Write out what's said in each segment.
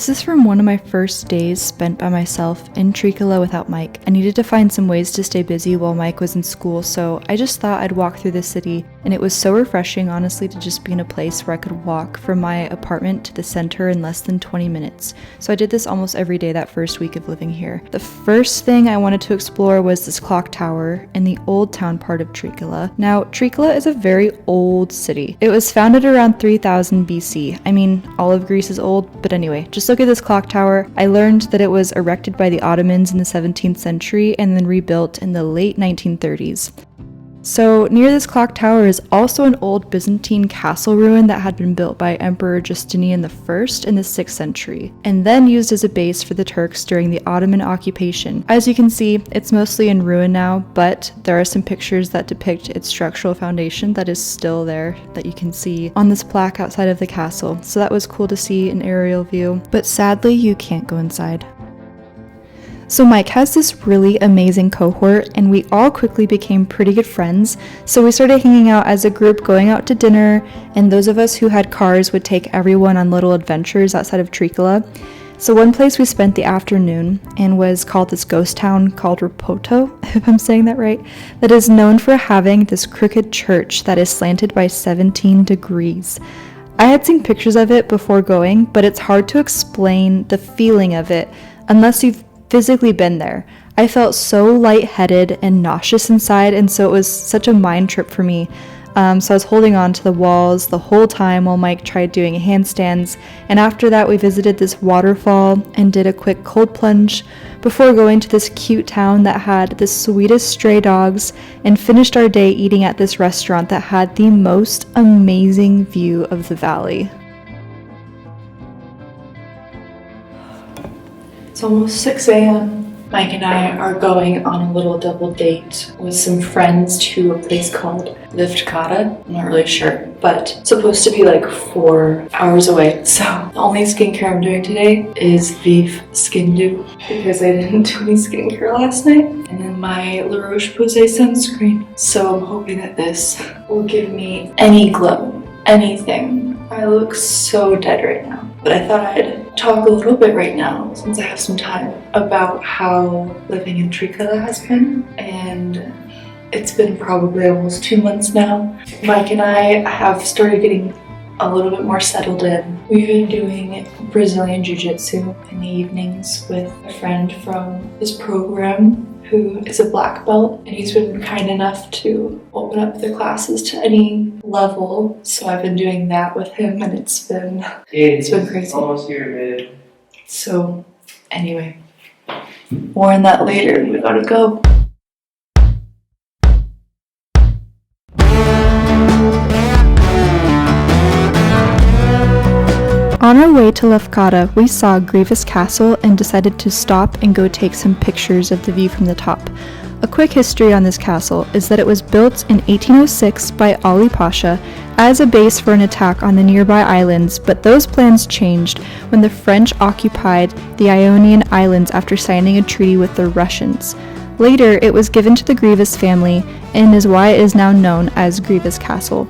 This is from one of my first days spent by myself in Trikala without Mike. I needed to find some ways to stay busy while Mike was in school, so I just thought I'd walk through the city, and it was so refreshing, honestly, to just be in a place where I could walk from my apartment to the center in less than 20 minutes. So I did this almost every day that first week of living here. The first thing I wanted to explore was this clock tower in the old town part of Trikala. Now, Trikala is a very old city. It was founded around 3000 BC. I mean, all of Greece is old, but anyway, just look at this clock tower. I learned that it was erected by the Ottomans in the 17th century and then rebuilt in the late 1930s. So near this clock tower is also an old Byzantine castle ruin that had been built by Emperor Justinian I in the 6th century, and then used as a base for the Turks during the Ottoman occupation. As you can see, it's mostly in ruin now, but there are some pictures that depict its structural foundation that is still there that you can see on this plaque outside of the castle. So that was cool to see an aerial view, but sadly you can't go inside. So Mike has this really amazing cohort, and we all quickly became pretty good friends. So we started hanging out as a group, going out to dinner, and those of us who had cars would take everyone on little adventures outside of Trikala. So one place we spent the afternoon and was called this ghost town called Rapoto, if I'm saying that right, that is known for having this crooked church that is slanted by 17 degrees. I had seen pictures of it before going, but it's hard to explain the feeling of it unless you've physically been there. I felt so lightheaded and nauseous inside, and so it was such a mind trip for me. So I was holding on to the walls the whole time while Mike tried doing handstands, and after that we visited this waterfall and did a quick cold plunge before going to this cute town that had the sweetest stray dogs, and finished our day eating at this restaurant that had the most amazing view of the valley. It's almost 6 a.m. Mike and I are going on a little double date with some friends to a place called Leftkada. I'm not really sure, but it's supposed to be like 4 hours away. So the only skincare I'm doing today is Vive Skin Dew because I didn't do any skincare last night. And then my La Roche-Posay sunscreen. So I'm hoping that this will give me any glow, anything. I look so dead right now. But I thought I'd talk a little bit right now, since I have some time, about how living in Trikala has been. And it's been probably almost 2 months now. Mike and I have started getting a little bit more settled in. We've been doing Brazilian Jiu-Jitsu in the evenings with a friend from his program who is a black belt, and he's been kind enough to open up the classes to any level. So I've been doing that with him, and it's been crazy. Almost here, babe. So anyway, more on that later. We gotta go. On our way to Leftkada, we saw Grievous Castle and decided to stop and go take some pictures of the view from the top. A quick history on this castle is that it was built in 1806 by Ali Pasha as a base for an attack on the nearby islands, but those plans changed when the French occupied the Ionian Islands after signing a treaty with the Russians. Later, it was given to the Grievous family and is why it is now known as Grievous Castle.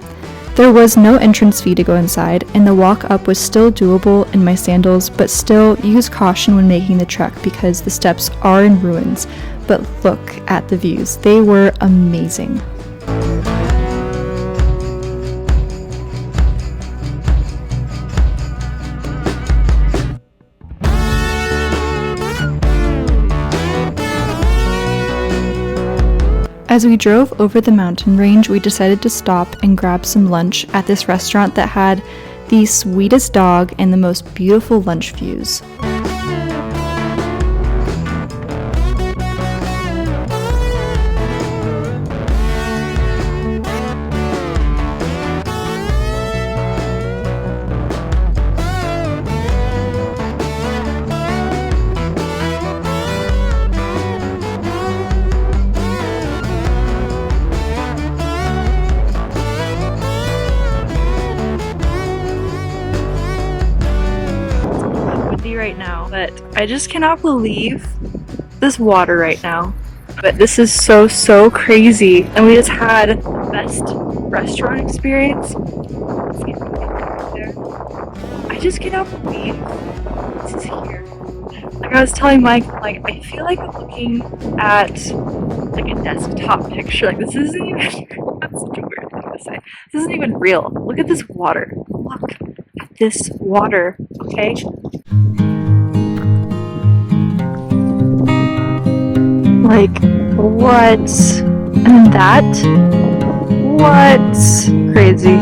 There was no entrance fee to go inside, and the walk up was still doable in my sandals, but still use caution when making the trek because the steps are in ruins. But look at the views. They were amazing. As we drove over the mountain range, we decided to stop and grab some lunch at this restaurant that had the sweetest dog and the most beautiful lunch views. Right now, but I just cannot believe this water right now. But this is so crazy, and we just had the best restaurant experience. I just cannot believe this is here. Like I was telling Mike, like I feel like I'm looking at like a desktop picture. Like this isn't even that's such a weird thing to say. This isn't even real. Look at this water. Look at this water, okay? Like what? And that? What? Crazy.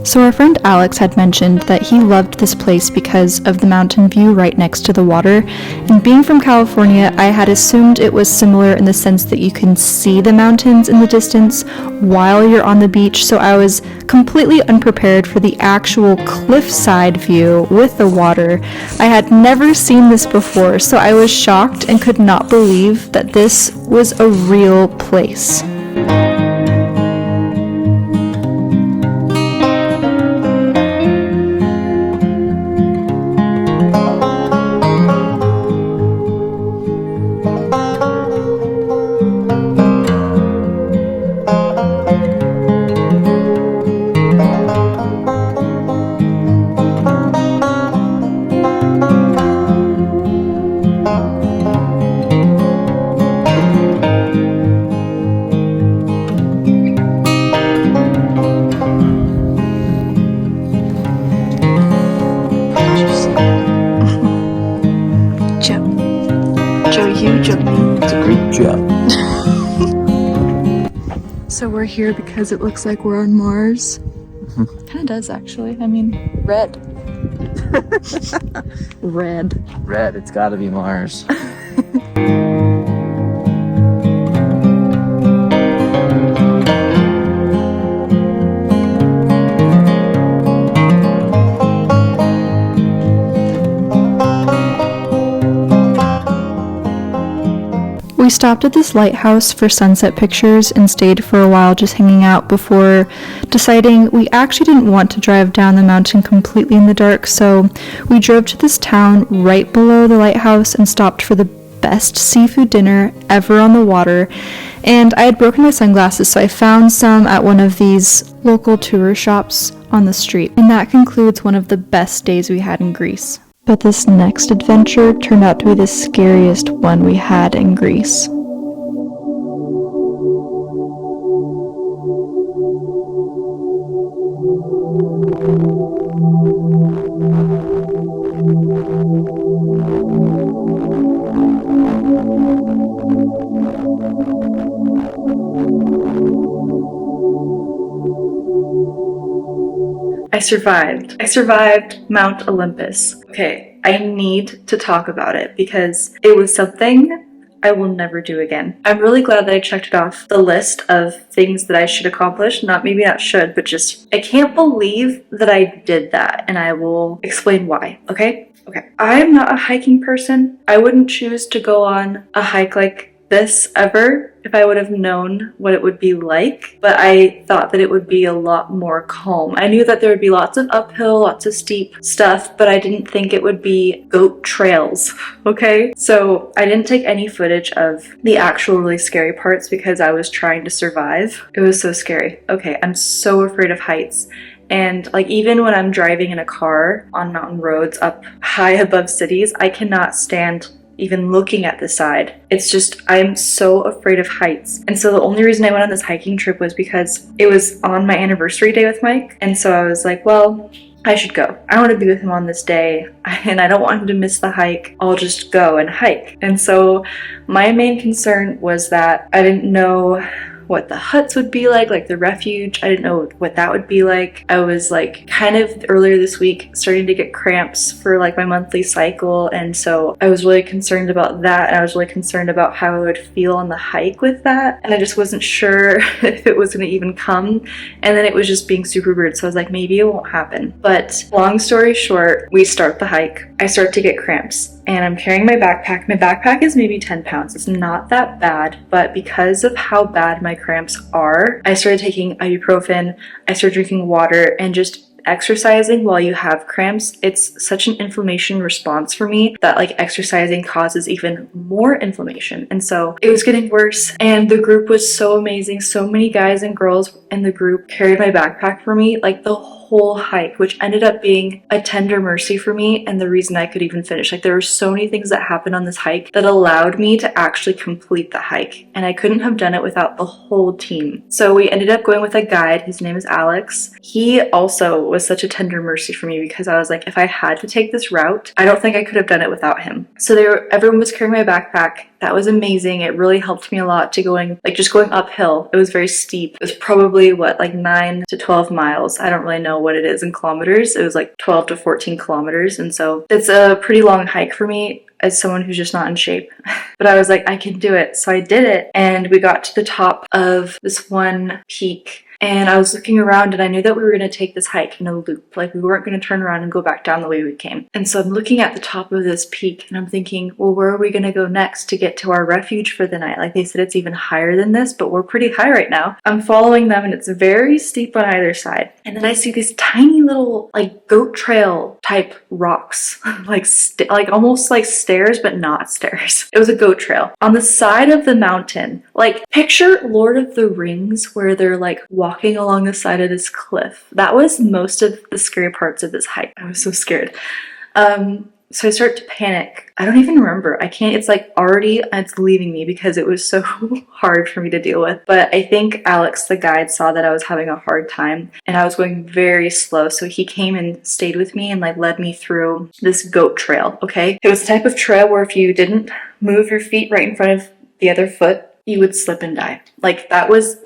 So our friend Alex had mentioned that he loved this place because of the mountain view right next to the water, and being from California, I had assumed it was similar in the sense that you can see the mountains in the distance while you're on the beach, so I was completely unprepared for the actual cliffside view with the water. I had never seen this before, so I was shocked and could not believe that this was a real place. So we're here because it looks like we're on Mars. Kind of does actually. I mean, red. Red. Red, it's gotta be Mars. We stopped at this lighthouse for sunset pictures and stayed for a while just hanging out before deciding we actually didn't want to drive down the mountain completely in the dark, so we drove to this town right below the lighthouse and stopped for the best seafood dinner ever on the water. And I had broken my sunglasses, so I found some at one of these local tour shops on the street. And that concludes one of the best days we had in Greece. But this next adventure turned out to be the scariest one we had in Greece. I survived Mount Olympus. Okay, I need to talk about it because it was something I will never do again. I'm really glad that I checked it off the list of things that I should accomplish. Maybe not should, but just, I can't believe that I did that, and I will explain why, okay? Okay, I'm not a hiking person. I wouldn't choose to go on a hike like this ever if I would have known what it would be like, but I thought that it would be a lot more calm. I knew that there would be lots of uphill, lots of steep stuff, but I didn't think it would be goat trails, okay? So I didn't take any footage of the actual really scary parts because I was trying to survive. It was so scary. Okay, I'm so afraid of heights. And like even when I'm driving in a car on mountain roads up high above cities, I cannot stand even looking at the side. It's just, I'm so afraid of heights. And so the only reason I went on this hiking trip was because it was on my anniversary day with Mike. And so I was like, well, I should go. I want to be with him on this day and I don't want him to miss the hike. I'll just go and hike. And so my main concern was that I didn't know what the huts would be like the refuge. I didn't know what that would be like. I was like kind of earlier this week starting to get cramps for like my monthly cycle, and so I was really concerned about that, and I was really concerned about how I would feel on the hike with that, and I just wasn't sure if it was going to even come. And then it was just being super weird, so I was like, maybe it won't happen. But long story short, we start the hike. I start to get cramps and I'm carrying my backpack. My backpack is maybe 10 pounds. It's not that bad, but because of how bad my cramps are, I started taking ibuprofen, I started drinking water, and just exercising while you have cramps, it's such an inflammation response for me that like exercising causes even more inflammation. And so it was getting worse, and the group was so amazing. So many guys and girls in the group carried my backpack for me like the whole hike, which ended up being a tender mercy for me and the reason I could even finish. Like there were so many things that happened on this hike that allowed me to actually complete the hike, and I couldn't have done it without the whole team. So we ended up going with a guide. His name is Alex. He also was such a tender mercy for me because I was like, if I had to take this route, I don't think I could have done it without him. So everyone was carrying my backpack. That was amazing. It really helped me a lot to going uphill. It was very steep. It was probably like 9 to 12 miles. I don't really know what it is in kilometers. It was like 12 to 14 kilometers. And so it's a pretty long hike for me as someone who's just not in shape. But I was like, I can do it. So I did it. And we got to the top of this one peak. And I was looking around and I knew that we were going to take this hike in a loop. Like we weren't going to turn around and go back down the way we came. And so I'm looking at the top of this peak and I'm thinking, well, where are we going to go next to get to our refuge for the night? Like they said, it's even higher than this, but we're pretty high right now. I'm following them and it's very steep on either side. And then I see these tiny little like goat trail type rocks, like almost like stairs, but not stairs. It was a goat trail on the side of the mountain. Like picture Lord of the Rings where they're like walking along the side of this cliff. That was most of the scary parts of this hike. I was so scared. So I start to panic. I don't even remember. It's like already it's leaving me because it was so hard for me to deal with. But I think Alex, the guide, saw that I was having a hard time and I was going very slow. So he came and stayed with me and like led me through this goat trail. Okay. It was the type of trail where if you didn't move your feet right in front of the other foot, you would slip and die. Like that was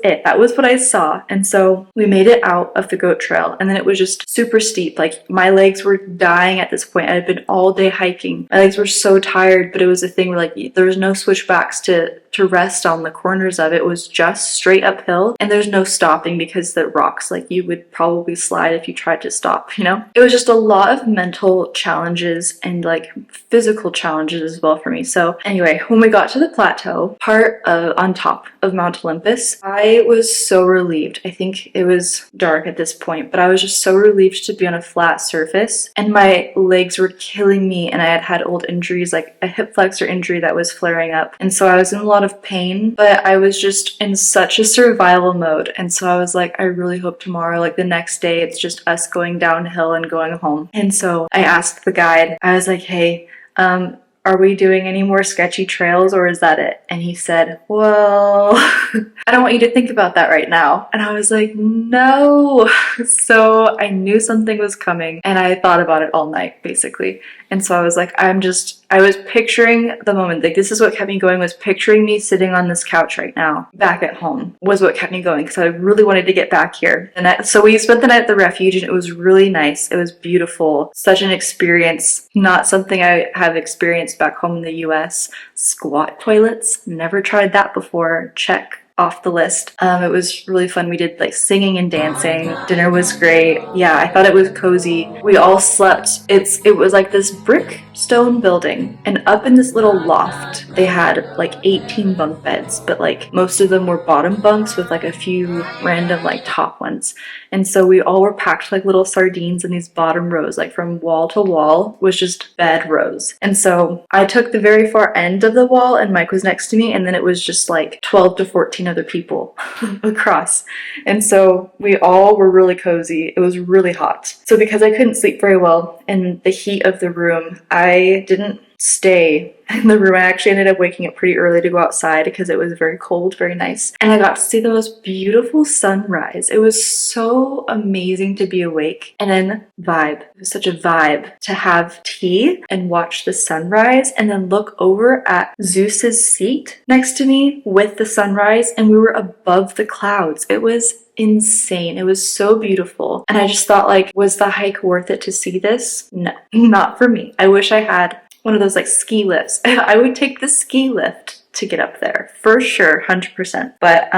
it. That was what I saw. And so we made it out of the goat trail and then it was just super steep. Like my legs were dying at this point. I had been all day hiking. My legs were so tired, but it was a thing where like there was no switchbacks to rest on the corners of it. It was just straight uphill and there's no stopping because the rocks, like you would probably slide if you tried to stop, you know? It was just a lot of mental challenges and like physical challenges as well for me. So anyway, when we got to the plateau part on top of Mount Olympus, I was so relieved. I think it was dark at this point, but I was just so relieved to be on a flat surface and my legs were killing me and I had old injuries, like a hip flexor injury that was flaring up. And so I was in a lot of pain, but I was just in such a survival mode. And so I was like, I really hope tomorrow, like the next day, it's just us going downhill and going home. And so I asked the guide, I was like, hey, are we doing any more sketchy trails or is that it? And he said, well, I don't want you to think about that right now. And I was like, no. So I knew something was coming and I thought about it all night basically. And so I was like, I was picturing the moment. Like this is what kept me going, was picturing me sitting on this couch right now, back at home, was what kept me going because I really wanted to get back here. And so we spent the night at the refuge and it was really nice. It was beautiful. Such an experience. Not something I have experienced back home in the US. Squat toilets. Never tried that before. Check off the list. It was really fun. We did like singing and dancing. Dinner was great. Yeah, I thought it was cozy. We all slept. It was like this brick stone building, and up in this little loft they had like 18 bunk beds, but like most of them were bottom bunks with like a few random like top ones. And so we all were packed like little sardines in these bottom rows, like from wall to wall was just bed rows. And so I took the very far end of the wall and Mike was next to me, and then it was just like 12 to 14 other people across. And so we all were really cozy. It was really hot. So because I couldn't sleep very well in the heat of the room, I didn't stay in the room. I actually ended up waking up pretty early to go outside because it was very cold, very nice. And I got to see the most beautiful sunrise. It was so amazing to be awake and then vibe. It was such a vibe to have tea and watch the sunrise and then look over at Zeus's seat next to me with the sunrise, and we were above the clouds. It was insane. It was so beautiful. And I just thought, like, was the hike worth it to see this? No, not for me. I wish I had one of those like ski lifts. I would take the ski lift to get up there for sure, 100%. But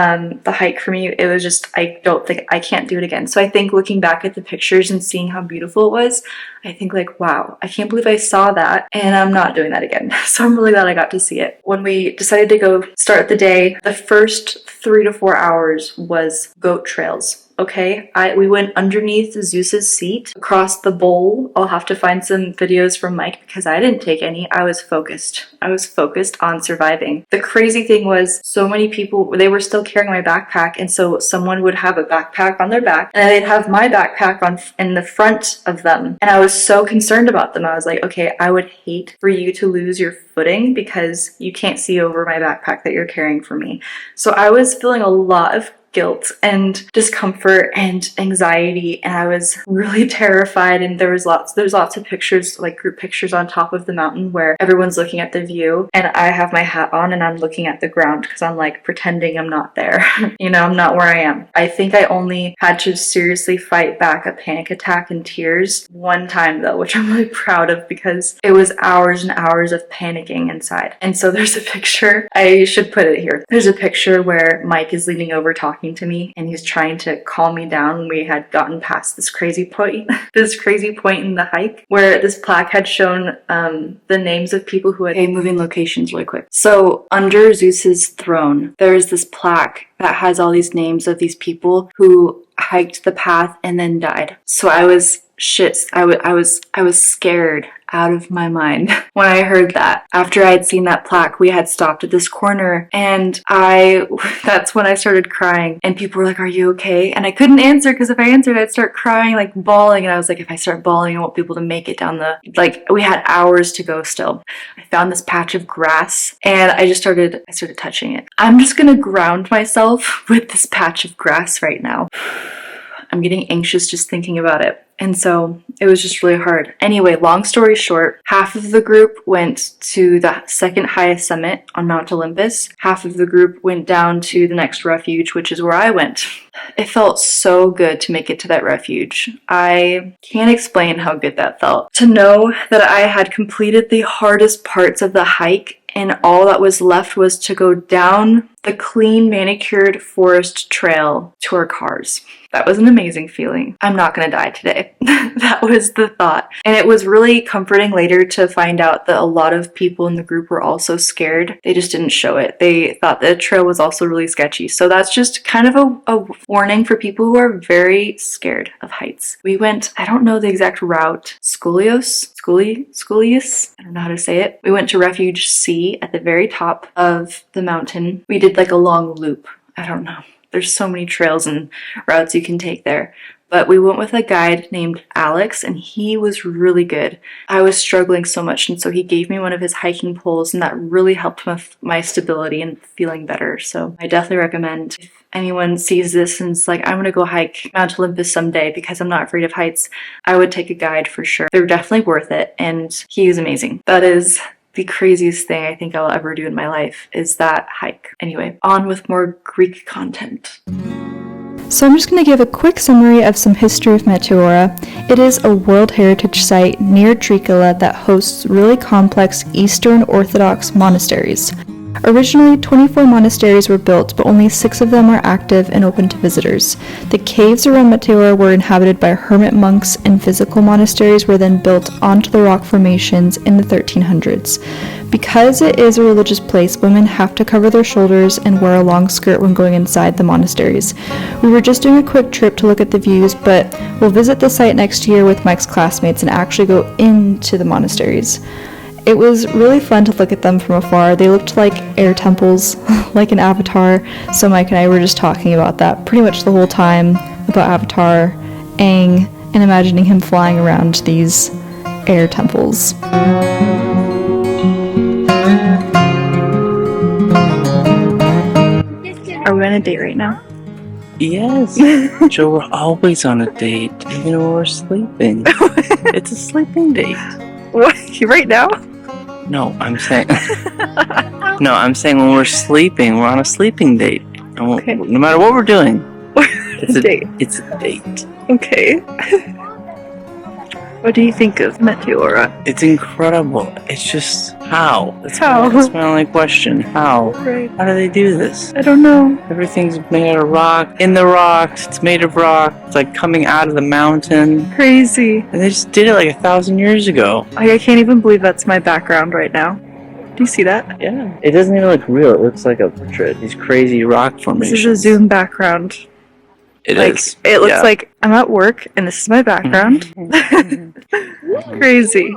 the hike for me, it was just, I can't do it again. So I think looking back at the pictures and seeing how beautiful it was, I think like, wow, I can't believe I saw that and I'm not doing that again. So I'm really glad I got to see it. When we decided to go start the day, the first 3 to 4 hours was goat trails. okay? We went underneath Zeus's seat, across the bowl. I'll have to find some videos from Mike because I didn't take any. I was focused. I was focused on surviving. The crazy thing was so many people, they were still carrying my backpack, and so someone would have a backpack on their back and they'd have my backpack on in the front of them. And I was so concerned about them. I was like, okay, I would hate for you to lose your footing because you can't see over my backpack that you're carrying for me. So I was feeling a lot of guilt and discomfort and anxiety, and I was really terrified. And there's lots of pictures, like group pictures on top of the mountain where everyone's looking at the view and I have my hat on and I'm looking at the ground because I'm like pretending I'm not there. You know, I'm not where I am. I think I only had to seriously fight back a panic attack and tears one time though, which I'm really proud of because it was hours and hours of panicking inside. And so there's a picture, I should put it here. There's a picture where Mike is leaning over talking to me and he's trying to calm me down when we had gotten past this crazy point in the hike where this plaque had shown the names of people who had moving locations really quick. So under Zeus's throne there's this plaque that has all these names of these people who hiked the path and then died. So I was I was scared out of my mind when I heard that. After I had seen that plaque, we had stopped at this corner and that's when I started crying and people were like, are you okay? And I couldn't answer because if I answered, I'd start crying, like bawling. And I was like, if I start bawling, I won't be able to make it down we had hours to go still. I found this patch of grass and I started touching it. I'm just gonna ground myself with this patch of grass right now. I'm getting anxious just thinking about it. And so it was just really hard. Anyway, long story short, half of the group went to the second highest summit on Mount Olympus. Half of the group went down to the next refuge, which is where I went. It felt so good to make it to that refuge. I can't explain how good that felt. To know that I had completed the hardest parts of the hike and all that was left was to go down the clean, manicured forest trail to our cars. That was an amazing feeling. I'm not gonna die today. That was the thought. And it was really comforting later to find out that a lot of people in the group were also scared. They just didn't show it. They thought the trail was also really sketchy. So that's just kind of a warning for people who are very scared of heights. We went, I don't know the exact route, Scoleus? I don't know how to say it. We went to Refuge C at the very top of the mountain. We did like a long loop. I don't know. There's so many trails and routes you can take there. But we went with a guide named Alex and he was really good. I was struggling so much and so he gave me one of his hiking poles and that really helped with my stability and feeling better. So I definitely recommend if anyone sees this and it's like, I'm gonna go hike Mount Olympus someday because I'm not afraid of heights, I would take a guide for sure. They're definitely worth it and he is amazing. That is the craziest thing I think I'll ever do in my life is that hike. Anyway, on with more Greek content. So I'm just going to give a quick summary of some history of Meteora. It is a World Heritage Site near Trikala that hosts really complex Eastern Orthodox monasteries. Originally, 24 monasteries were built, but only 6 of them are active and open to visitors. The caves around Meteora were inhabited by hermit monks, and physical monasteries were then built onto the rock formations in the 1300s. Because it is a religious place, women have to cover their shoulders and wear a long skirt when going inside the monasteries. We were just doing a quick trip to look at the views, but we'll visit the site next year with Mike's classmates and actually go into the monasteries. It was really fun to look at them from afar. They looked like air temples, like an avatar, so Mike and I were just talking about that pretty much the whole time, about Avatar, Aang, and imagining him flying around these air temples. Are we on a date right now? Yes. Joe, we're always on a date, even when we're sleeping. It's a sleeping date. What? Right now? No, I'm saying when we're sleeping, we're on a sleeping date. Okay. No matter what we're doing, it's a date. It's a date. Okay. What do you think of Meteora? It's incredible. It's just how? That's How? That's my only question. How? Right. How do they do this? I don't know. Everything's made out of rock. In the rocks. It's made of rock. It's like coming out of the mountain. Crazy. And they just did it like 1,000 years ago. I can't even believe that's my background right now. Do you see that? Yeah. It doesn't even look real. It looks like a portrait. These crazy rock This formations. is a Zoom background. It like, is. It looks Yeah. like I'm at work and this is my background. Crazy.